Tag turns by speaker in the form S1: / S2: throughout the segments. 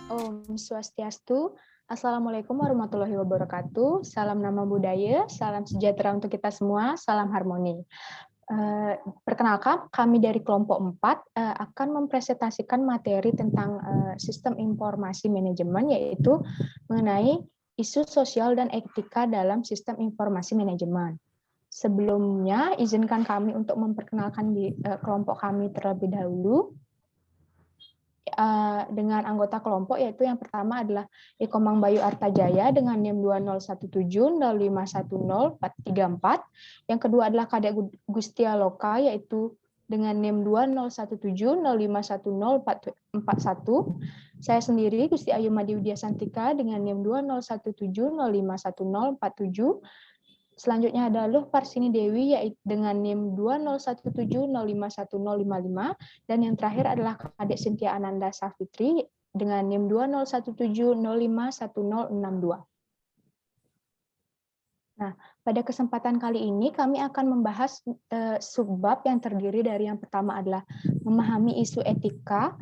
S1: Om Swastiastu. Assalamualaikum warahmatullahi wabarakatuh. Salam nama budaya, salam sejahtera untuk kita semua, salam harmoni. Perkenalkan, kami dari kelompok 4 akan mempresentasikan materi tentang sistem informasi manajemen, yaitu mengenai isu sosial dan etika dalam sistem informasi manajemen. Sebelumnya, izinkan kami untuk memperkenalkan kelompok kami terlebih dahulu. Dengan anggota kelompok, yaitu yang pertama adalah Ikomang Bayu Artajaya dengan NIM 2017051034. Yang kedua adalah Kadek Gustia Loka, yaitu dengan NIM 2017051041. Saya sendiri, Gusti Ayu Madi Widya Santika dengan NIM 2017051047. Selanjutnya ada Luh Parsini Dewi yaitu dengan NIM 2017051055, dan yang terakhir adalah Kadek Cynthia Ananda Safitri dengan NIM 2017051062. Nah, pada kesempatan kali ini kami akan membahas subbab yang terdiri dari yang pertama adalah memahami isu etika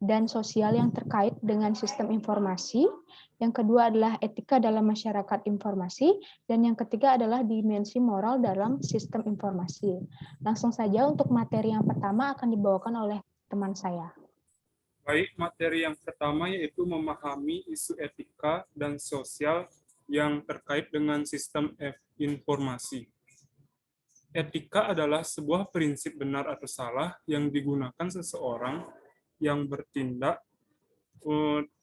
S1: dan sosial yang terkait dengan sistem informasi. Yang kedua adalah etika dalam masyarakat informasi. Dan yang ketiga adalah dimensi moral dalam sistem informasi. Langsung saja untuk materi yang pertama akan dibawakan oleh teman saya.
S2: Baik, materi yang pertama yaitu memahami isu etika dan sosial yang terkait dengan sistem informasi. Etika adalah sebuah prinsip benar atau salah yang digunakan seseorang yang bertindak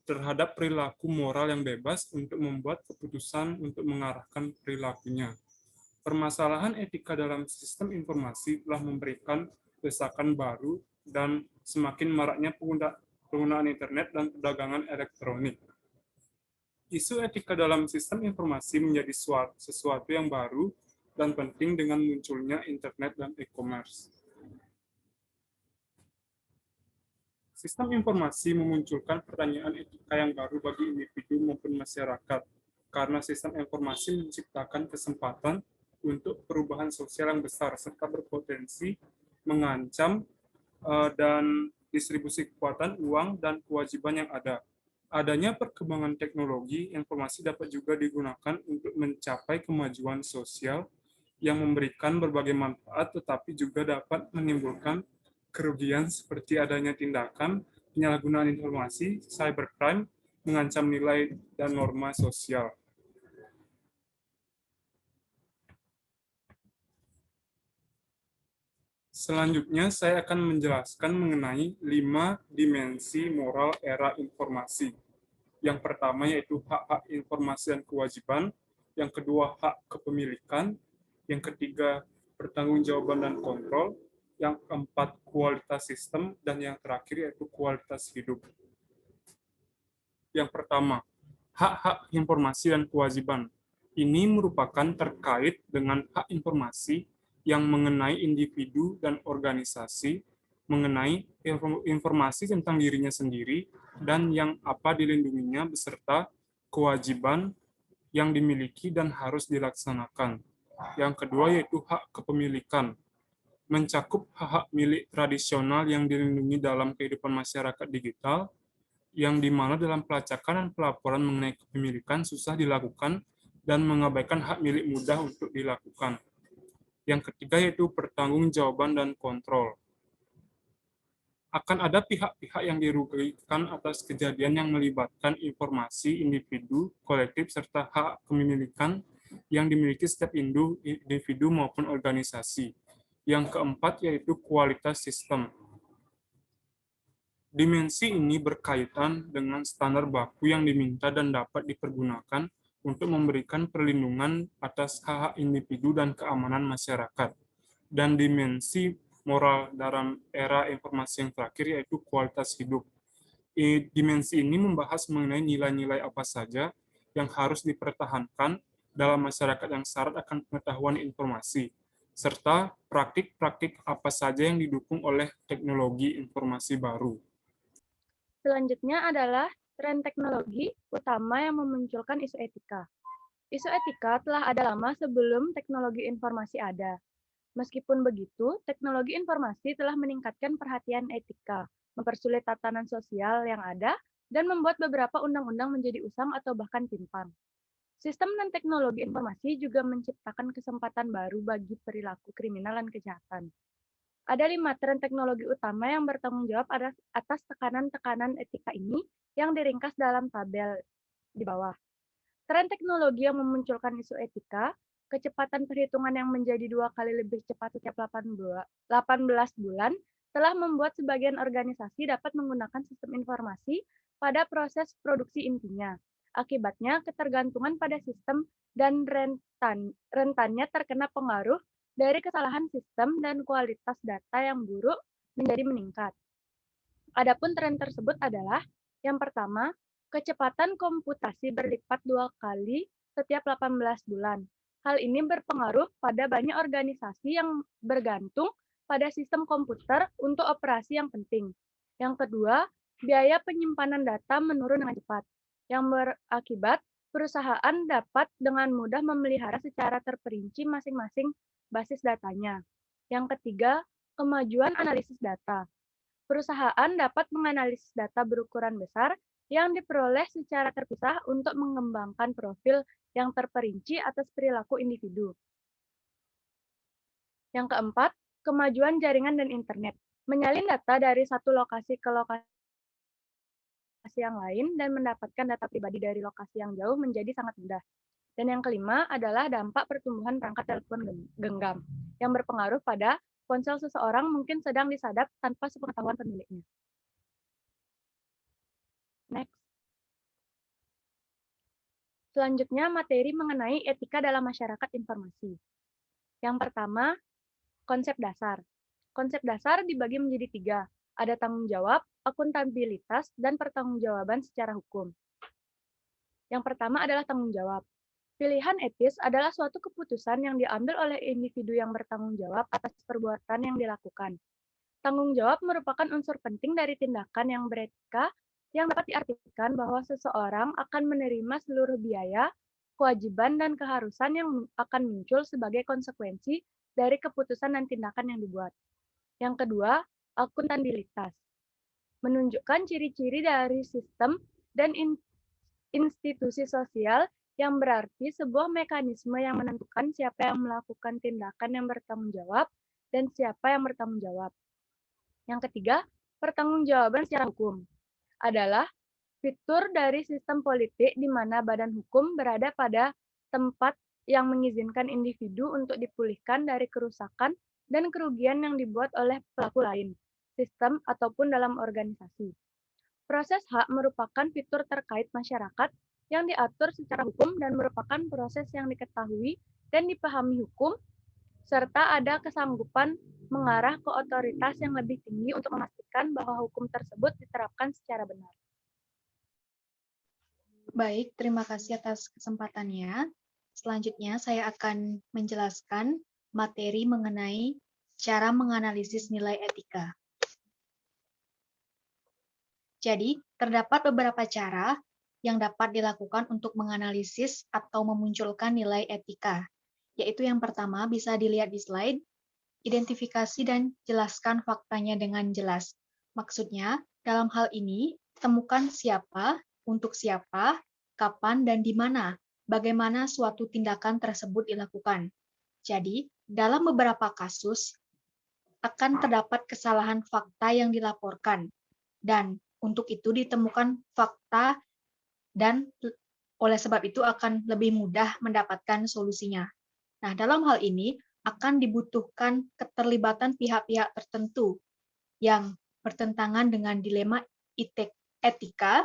S2: terhadap perilaku moral yang bebas untuk membuat keputusan untuk mengarahkan perilakunya. Permasalahan etika dalam sistem informasi telah memberikan desakan baru dan semakin maraknya penggunaan internet dan perdagangan elektronik. Isu etika dalam sistem informasi menjadi sesuatu yang baru dan penting dengan munculnya internet dan e-commerce. Sistem informasi memunculkan pertanyaan etika yang baru bagi individu maupun masyarakat, karena sistem informasi menciptakan kesempatan untuk perubahan sosial yang besar serta berpotensi mengancam dan distribusi kekuatan, uang, dan kewajiban yang ada. Adanya perkembangan teknologi, informasi dapat juga digunakan untuk mencapai kemajuan sosial yang memberikan berbagai manfaat, tetapi juga dapat menimbulkan kerugian seperti adanya tindakan penyalahgunaan informasi, cybercrime, mengancam nilai dan norma sosial. Selanjutnya, saya akan menjelaskan mengenai 5 dimensi moral era informasi. Yang pertama yaitu hak-hak informasi dan kewajiban, yang kedua hak kepemilikan, yang ketiga pertanggungjawaban dan kontrol, yang keempat kualitas sistem, dan yang terakhir yaitu kualitas hidup. Yang pertama, hak-hak informasi dan kewajiban. Ini merupakan terkait dengan hak informasi yang mengenai individu dan organisasi, mengenai informasi tentang dirinya sendiri, dan yang apa dilindunginya beserta kewajiban yang dimiliki dan harus dilaksanakan. Yang kedua yaitu hak kepemilikan, mencakup hak-hak milik tradisional yang dilindungi dalam kehidupan masyarakat digital, yang dimana dalam pelacakan dan pelaporan mengenai kepemilikan susah dilakukan dan mengabaikan hak milik mudah untuk dilakukan. Yang ketiga yaitu pertanggungjawaban dan kontrol. Akan ada pihak-pihak yang dirugikan atas kejadian yang melibatkan informasi individu, kolektif, serta hak kepemilikan yang dimiliki setiap individu maupun organisasi. Yang keempat yaitu kualitas sistem. Dimensi ini berkaitan dengan standar baku yang diminta dan dapat dipergunakan untuk memberikan perlindungan atas hak-hak individu dan keamanan masyarakat. Dan dimensi moral dalam era informasi yang terakhir yaitu kualitas hidup. Dimensi ini membahas mengenai nilai-nilai apa saja yang harus dipertahankan dalam masyarakat yang syarat akan pengetahuan informasi, serta praktik-praktik apa saja yang didukung oleh teknologi informasi baru.
S3: Selanjutnya adalah tren teknologi utama yang memunculkan isu etika. Isu etika telah ada lama sebelum teknologi informasi ada. Meskipun begitu, teknologi informasi telah meningkatkan perhatian etika, mempersulit tatanan sosial yang ada, dan membuat beberapa undang-undang menjadi usang atau bahkan timpang. Sistem dan teknologi informasi juga menciptakan kesempatan baru bagi perilaku kriminal dan kejahatan. Ada 5 tren teknologi utama yang bertanggung jawab atas tekanan-tekanan etika ini yang diringkas dalam tabel di bawah. Tren teknologi yang memunculkan isu etika, kecepatan perhitungan yang menjadi 2 kali lebih cepat setiap 18 bulan, telah membuat sebagian organisasi dapat menggunakan sistem informasi pada proses produksi intinya. Akibatnya, ketergantungan pada sistem dan rentannya terkena pengaruh dari kesalahan sistem dan kualitas data yang buruk menjadi meningkat. Adapun tren tersebut adalah, yang pertama, kecepatan komputasi berlipat 2 kali setiap 18 bulan. Hal ini berpengaruh pada banyak organisasi yang bergantung pada sistem komputer untuk operasi yang penting. Yang kedua, biaya penyimpanan data menurun dengan cepat, yang berakibat perusahaan dapat dengan mudah memelihara secara terperinci masing-masing basis datanya. Yang ketiga, kemajuan analisis data. Perusahaan dapat menganalisis data berukuran besar yang diperoleh secara terpisah untuk mengembangkan profil yang terperinci atas perilaku individu. Yang keempat, kemajuan jaringan dan internet. Menyalin data dari satu lokasi ke lokasi yang lain dan mendapatkan data pribadi dari lokasi yang jauh menjadi sangat mudah. Dan yang kelima adalah dampak pertumbuhan perangkat telepon genggam yang berpengaruh pada ponsel seseorang mungkin sedang disadap tanpa sepengetahuan pemiliknya. Next. Selanjutnya, materi mengenai etika dalam masyarakat informasi. Yang pertama, konsep dasar. Konsep dasar dibagi menjadi 3. Ada tanggung jawab, akuntabilitas, dan pertanggungjawaban secara hukum. Yang pertama adalah tanggung jawab. Pilihan etis adalah suatu keputusan yang diambil oleh individu yang bertanggung jawab atas perbuatan yang dilakukan. Tanggung jawab merupakan unsur penting dari tindakan yang beretika yang dapat diartikan bahwa seseorang akan menerima seluruh biaya, kewajiban, dan keharusan yang akan muncul sebagai konsekuensi dari keputusan dan tindakan yang dibuat. Yang kedua, akuntabilitas. Menunjukkan ciri-ciri dari sistem dan institusi sosial yang berarti sebuah mekanisme yang menentukan siapa yang melakukan tindakan yang bertanggung jawab dan siapa yang bertanggung jawab. Yang ketiga, pertanggungjawaban secara hukum adalah fitur dari sistem politik di mana badan hukum berada pada tempat yang mengizinkan individu untuk dipulihkan dari kerusakan dan kerugian yang dibuat oleh pelaku lain, sistem ataupun dalam organisasi. Proses hak merupakan fitur terkait masyarakat yang diatur secara hukum dan merupakan proses yang diketahui dan dipahami hukum, serta ada kesanggupan mengarah ke otoritas yang lebih tinggi untuk memastikan bahwa hukum tersebut diterapkan secara benar.
S4: Baik, terima kasih atas kesempatannya. Selanjutnya saya akan menjelaskan materi mengenai cara menganalisis nilai etika. Jadi, terdapat beberapa cara yang dapat dilakukan untuk menganalisis atau memunculkan nilai etika, yaitu yang pertama bisa dilihat di slide, identifikasi dan jelaskan faktanya dengan jelas. Maksudnya, dalam hal ini, temukan siapa, untuk siapa, kapan, dan di mana, bagaimana suatu tindakan tersebut dilakukan. Jadi, dalam beberapa kasus, akan terdapat kesalahan fakta yang dilaporkan, dan untuk itu ditemukan fakta dan oleh sebab itu akan lebih mudah mendapatkan solusinya. Nah, dalam hal ini akan dibutuhkan keterlibatan pihak-pihak tertentu yang bertentangan dengan dilema etika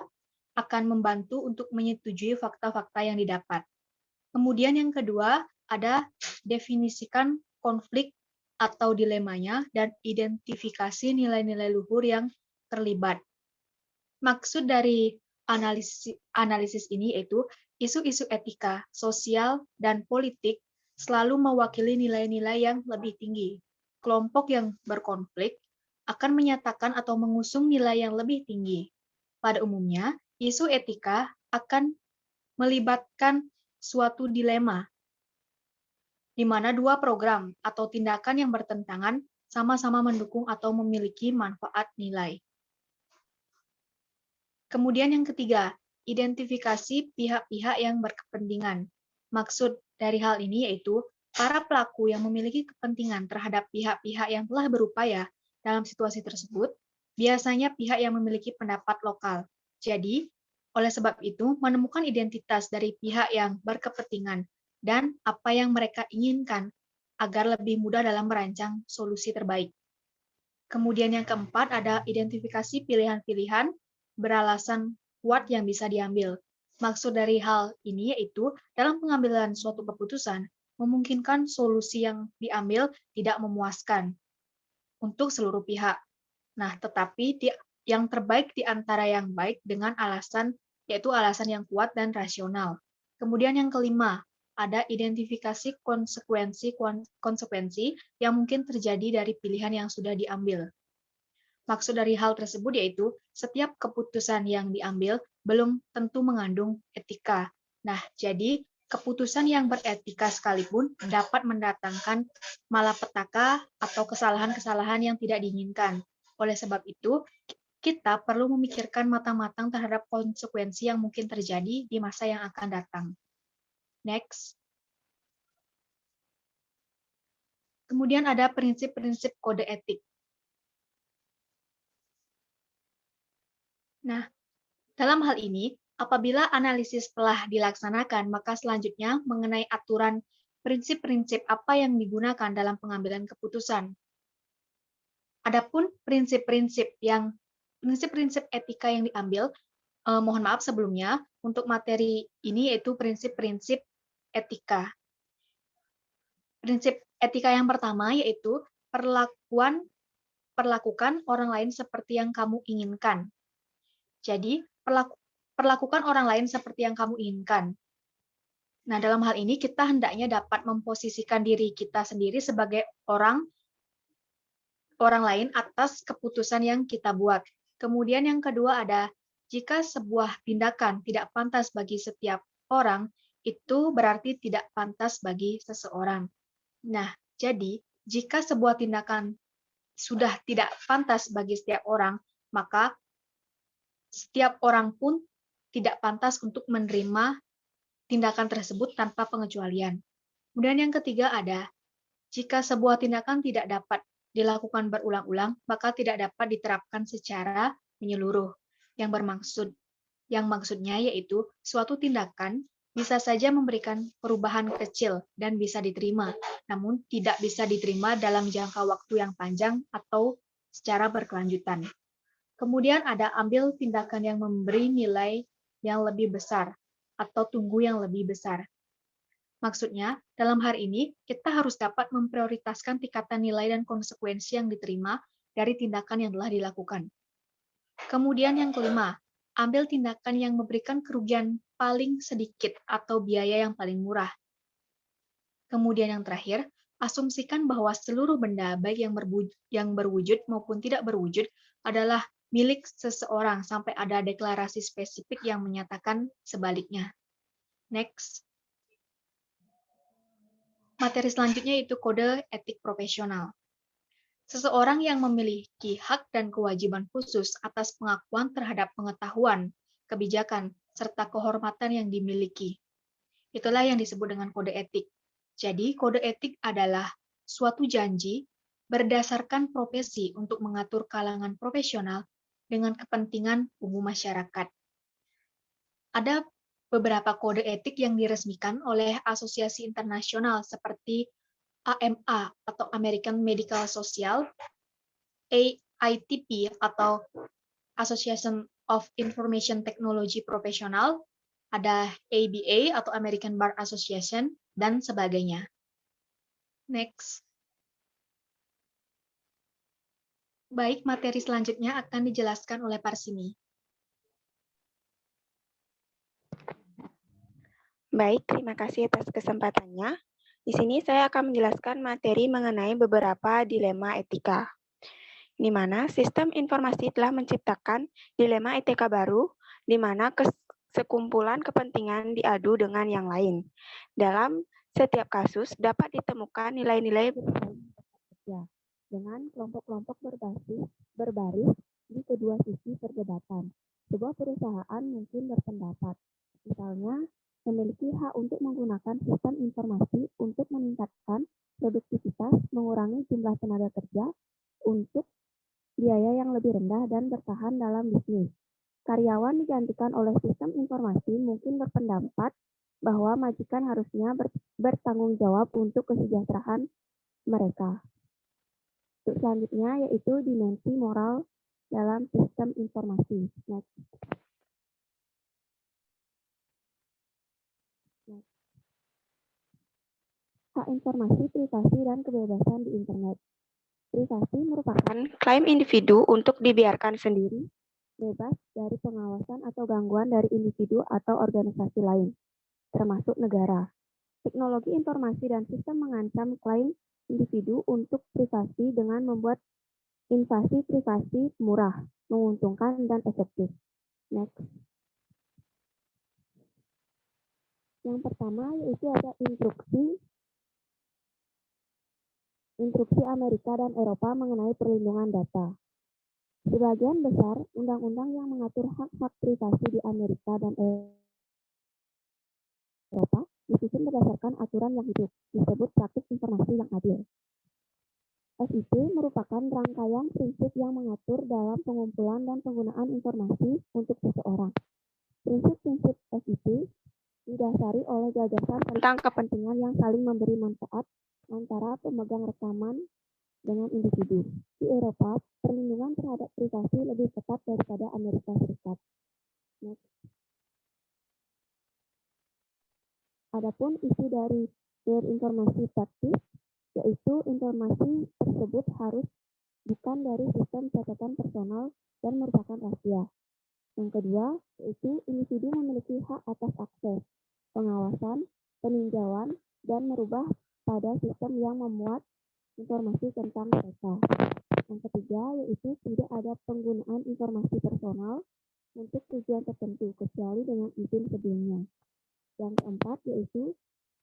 S4: akan membantu untuk menyetujui fakta-fakta yang didapat. Kemudian yang kedua, ada definisikan konflik atau dilemanya dan identifikasi nilai-nilai luhur yang terlibat. Maksud dari analisis ini yaitu isu-isu etika, sosial, dan politik selalu mewakili nilai-nilai yang lebih tinggi. Kelompok yang berkonflik akan menyatakan atau mengusung nilai yang lebih tinggi. Pada umumnya, isu etika akan melibatkan suatu dilema, di mana dua program atau tindakan yang bertentangan sama-sama mendukung atau memiliki manfaat nilai. Kemudian yang ketiga, identifikasi pihak-pihak yang berkepentingan. Maksud dari hal ini yaitu para pelaku yang memiliki kepentingan terhadap pihak-pihak yang telah berupaya dalam situasi tersebut, biasanya pihak yang memiliki pendapat lokal. Jadi, oleh sebab itu, menemukan identitas dari pihak yang berkepentingan dan apa yang mereka inginkan agar lebih mudah dalam merancang solusi terbaik. Kemudian yang keempat ada identifikasi pilihan-pilihan beralasan kuat yang bisa diambil. Maksud dari hal ini yaitu dalam pengambilan suatu keputusan memungkinkan solusi yang diambil tidak memuaskan untuk seluruh pihak. Nah, tetapi yang terbaik di antara yang baik dengan alasan yaitu alasan yang kuat dan rasional. Kemudian yang kelima, ada identifikasi konsekuensi yang mungkin terjadi dari pilihan yang sudah diambil. Maksud dari hal tersebut yaitu setiap keputusan yang diambil belum tentu mengandung etika. Nah, jadi keputusan yang beretika sekalipun dapat mendatangkan malapetaka atau kesalahan-kesalahan yang tidak diinginkan. Oleh sebab itu, kita perlu memikirkan matang-matang terhadap konsekuensi yang mungkin terjadi di masa yang akan datang. Next. Kemudian ada prinsip-prinsip kode etik. Nah, dalam hal ini, apabila analisis telah dilaksanakan, maka selanjutnya mengenai aturan prinsip-prinsip apa yang digunakan dalam pengambilan keputusan. Adapun prinsip-prinsip etika yang diambil, mohon maaf sebelumnya, untuk materi ini yaitu prinsip-prinsip etika. Prinsip etika yang pertama yaitu perlakukan orang lain seperti yang kamu inginkan. Jadi, perlakukan orang lain seperti yang kamu inginkan. Nah, dalam hal ini kita hendaknya dapat memposisikan diri kita sendiri sebagai orang lain atas keputusan yang kita buat. Kemudian yang kedua ada, jika sebuah tindakan tidak pantas bagi setiap orang, itu berarti tidak pantas bagi seseorang. Nah, jadi jika sebuah tindakan sudah tidak pantas bagi setiap orang, maka setiap orang pun tidak pantas untuk menerima tindakan tersebut tanpa pengecualian. Kemudian yang ketiga ada, jika sebuah tindakan tidak dapat dilakukan berulang-ulang, maka tidak dapat diterapkan secara menyeluruh. Yang maksudnya yaitu suatu tindakan bisa saja memberikan perubahan kecil dan bisa diterima, namun tidak bisa diterima dalam jangka waktu yang panjang atau secara berkelanjutan. Kemudian ada ambil tindakan yang memberi nilai yang lebih besar atau tunggu yang lebih besar. Maksudnya, dalam hal ini, kita harus dapat memprioritaskan tingkatan nilai dan konsekuensi yang diterima dari tindakan yang telah dilakukan. Kemudian yang kelima, ambil tindakan yang memberikan kerugian paling sedikit atau biaya yang paling murah. Kemudian yang terakhir, asumsikan bahwa seluruh benda, baik yang berwujud maupun tidak berwujud, adalah milik seseorang sampai ada deklarasi spesifik yang menyatakan sebaliknya. Next. Materi selanjutnya yaitu kode etik profesional. Seseorang yang memiliki hak dan kewajiban khusus atas pengakuan terhadap pengetahuan, kebijakan, serta kehormatan yang dimiliki. Itulah yang disebut dengan kode etik. Jadi, kode etik adalah suatu janji berdasarkan profesi untuk mengatur kalangan profesional dengan kepentingan umum masyarakat. Ada beberapa kode etik yang diresmikan oleh asosiasi internasional seperti AMA atau American Medical Social, AITP atau Association of Information Technology Professional, ada ABA atau American Bar Association, dan sebagainya. Next. Baik, materi selanjutnya akan dijelaskan oleh Parsini.
S5: Baik, terima kasih atas kesempatannya. Di sini saya akan menjelaskan materi mengenai beberapa dilema etika, di mana sistem informasi telah menciptakan dilema etika baru, di mana sekumpulan kepentingan diadu dengan yang lain. Dalam setiap kasus dapat ditemukan nilai-nilai dengan kelompok-kelompok berbaris di kedua sisi perdebatan. Sebuah perusahaan dapat. Misalnya, memiliki hak untuk menggunakan sistem informasi untuk meningkatkan produktivitas, mengurangi jumlah tenaga kerja untuk biaya yang lebih rendah dan bertahan dalam bisnis. Karyawan digantikan oleh sistem informasi mungkin berpendapat bahwa majikan harusnya bertanggung jawab untuk kesejahteraan mereka. Untuk selanjutnya yaitu dimensi moral dalam sistem informasi. Next. Hak informasi, privasi, dan kebebasan di internet. Privasi merupakan klaim individu untuk dibiarkan sendiri, bebas dari pengawasan atau gangguan dari individu atau organisasi lain, termasuk negara. Teknologi informasi dan sistem mengancam klaim individu untuk privasi dengan membuat invasi privasi murah, menguntungkan, dan efektif. Next. Yang pertama yaitu ada instruksi Amerika dan Eropa mengenai perlindungan data. Sebagian besar undang-undang yang mengatur hak-hak privasi di Amerika dan Eropa disusun berdasarkan aturan yang hidup, disebut praktik informasi yang adil. SIP merupakan rangkaian prinsip yang mengatur dalam pengumpulan dan penggunaan informasi untuk seseorang. Prinsip-prinsip SIP didasari oleh gagasan tentang kepentingan yang saling memberi manfaat antara pemegang rekaman dengan individu. Di Eropa, perlindungan terhadap privasi lebih ketat daripada Amerika Serikat. Next. Adapun isi dari informasi praktis, yaitu informasi tersebut harus bukan dari sistem catatan personal dan merupakan rahasia. Yang kedua, yaitu individu memiliki hak atas akses, pengawasan, peninjauan, dan merubah pada sistem yang memuat informasi tentang mereka. Yang ketiga, yaitu tidak ada penggunaan informasi personal untuk tujuan tertentu, kecuali dengan izin sebelumnya. Yang keempat, yaitu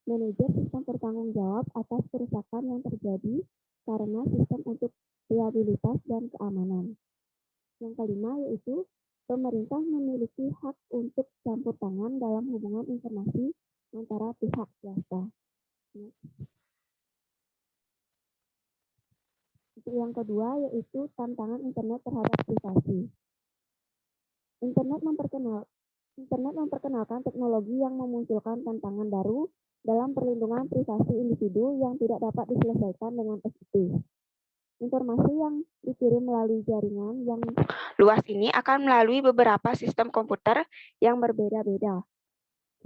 S5: manajer sistem bertanggung jawab atas kerusakan yang terjadi karena sistem untuk reliabilitas dan keamanan. Yang kelima, yaitu pemerintah memiliki hak untuk campur tangan dalam hubungan informasi antara pihak swasta. Yang kedua yaitu tantangan internet terhadap privasi. Internet memperkenalkan teknologi yang memunculkan tantangan baru dalam perlindungan privasi individu yang tidak dapat diselesaikan dengan SIP. Informasi yang dikirim melalui jaringan yang luas ini akan melalui beberapa sistem komputer yang berbeda-beda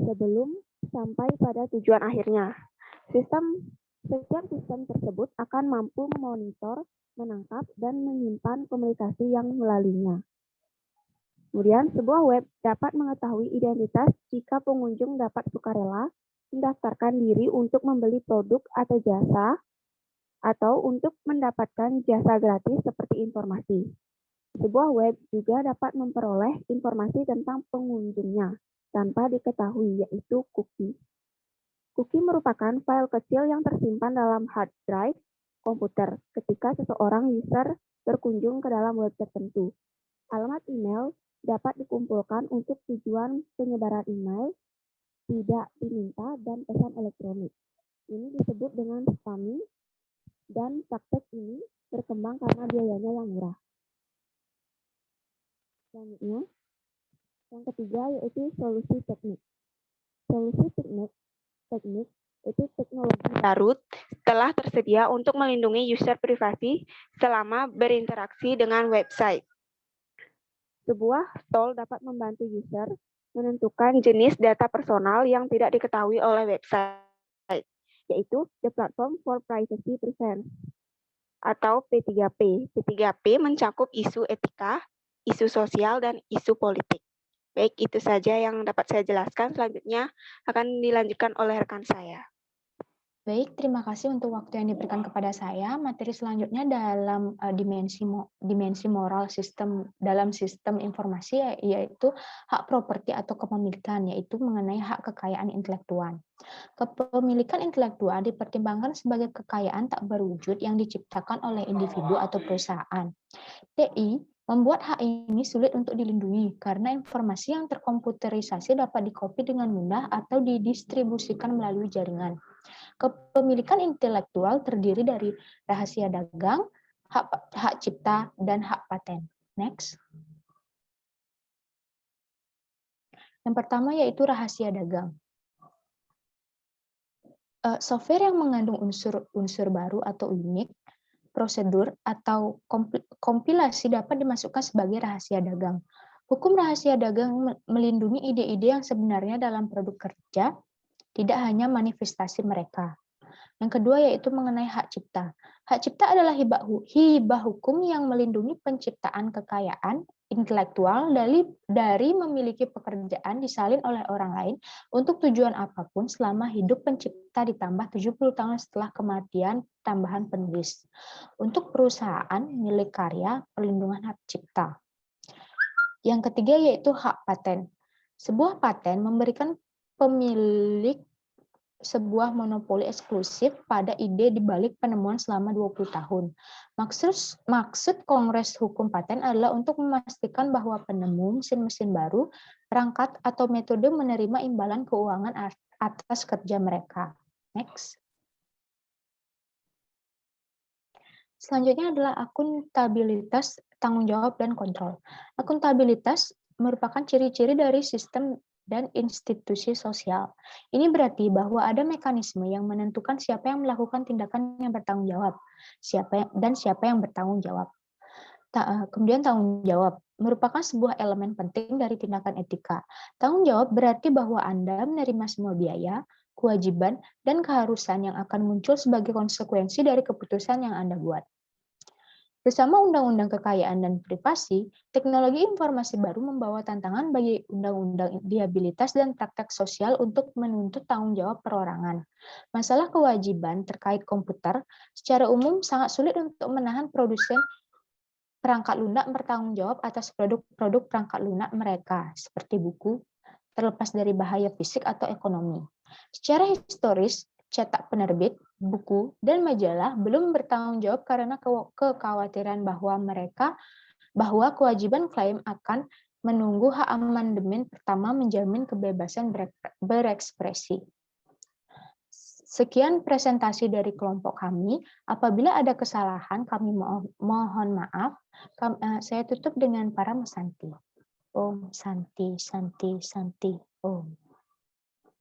S5: sebelum sampai pada tujuan akhirnya. Setiap sistem tersebut akan mampu memonitor, menangkap, dan menyimpan komunikasi yang melaluinya. Kemudian, sebuah web dapat mengetahui identitas jika pengunjung dapat sukarela mendaftarkan diri untuk membeli produk atau jasa, atau untuk mendapatkan jasa gratis seperti informasi. Sebuah web juga dapat memperoleh informasi tentang pengunjungnya tanpa diketahui, yaitu cookie. Cookie merupakan file kecil yang tersimpan dalam hard drive komputer ketika seseorang user berkunjung ke dalam web tertentu. Alamat email dapat dikumpulkan untuk tujuan penyebaran email, tidak diminta, dan pesan elektronik. Ini disebut dengan spamming, dan praktek ini berkembang karena biayanya yang murah. Selanjutnya, yang ketiga yaitu solusi teknik. Solusi teknik itu teknologi baru telah tersedia untuk melindungi user privasi selama berinteraksi dengan website. Sebuah tool dapat membantu user menentukan jenis data personal yang tidak diketahui oleh website, yaitu The Platform for Privacy Preference atau P3P. P3P mencakup isu etika, isu sosial, dan isu politik. Baik, itu saja yang dapat saya jelaskan. Selanjutnya akan dilanjutkan oleh rekan saya.
S1: Baik, terima kasih untuk waktu yang diberikan kepada saya. Materi selanjutnya dalam dimensi moral dalam sistem informasi yaitu hak properti atau kepemilikan, yaitu mengenai hak kekayaan intelektual. Kepemilikan intelektual dipertimbangkan sebagai kekayaan tak berwujud yang diciptakan oleh individu atau perusahaan. TI Membuat hak ini sulit untuk dilindungi karena informasi yang terkomputerisasi dapat dikopi dengan mudah atau didistribusikan melalui jaringan. Kepemilikan intelektual terdiri dari rahasia dagang, hak cipta, dan hak paten. Next. Yang pertama yaitu rahasia dagang. Software yang mengandung unsur baru atau unik, prosedur, atau kompilasi dapat dimasukkan sebagai rahasia dagang. Hukum rahasia dagang melindungi ide-ide yang sebenarnya dalam produk kerja, tidak hanya manifestasi mereka. Yang kedua yaitu mengenai hak cipta. Hak cipta adalah hibah hukum yang melindungi penciptaan kekayaan intelektual dari memiliki pekerjaan disalin oleh orang lain untuk tujuan apapun selama hidup pencipta ditambah 70 tahun setelah kematian tambahan penulis. Untuk perusahaan milik karya, perlindungan hak cipta. Yang ketiga yaitu hak paten. Sebuah paten memberikan pemilik sebuah monopoli eksklusif pada ide di balik penemuan selama 20 tahun. Maksud Kongres Hukum Paten adalah untuk memastikan bahwa penemu mesin-mesin baru, perangkat, atau metode menerima imbalan keuangan atas kerja mereka. Next. Selanjutnya adalah akuntabilitas, tanggung jawab, dan kontrol. Akuntabilitas merupakan ciri-ciri dari sistem dan institusi sosial. Ini berarti bahwa ada mekanisme yang menentukan siapa yang melakukan tindakan yang bertanggung jawab, siapa yang bertanggung jawab. Kemudian tanggung jawab merupakan sebuah elemen penting dari tindakan etika. Tanggung jawab berarti bahwa Anda menerima semua biaya, kewajiban, dan keharusan yang akan muncul sebagai konsekuensi dari keputusan yang Anda buat. Bersama Undang-Undang Kekayaan dan Privasi, teknologi informasi baru membawa tantangan bagi Undang-Undang Disabilitas dan praktek sosial untuk menuntut tanggung jawab perorangan. Masalah kewajiban terkait komputer secara umum sangat sulit untuk menahan produsen perangkat lunak bertanggung jawab atas produk-produk perangkat lunak mereka, seperti buku, terlepas dari bahaya fisik atau ekonomi. Secara historis, cetak penerbit, buku, dan majalah belum bertanggung jawab karena kekhawatiran bahwa kewajiban klaim akan menunggu hak amandemen pertama menjamin kebebasan berekspresi. Sekian presentasi dari kelompok kami. Apabila ada kesalahan, kami mohon maaf. Saya tutup dengan para mesanti. Om Santi, Santi, Santi, Om.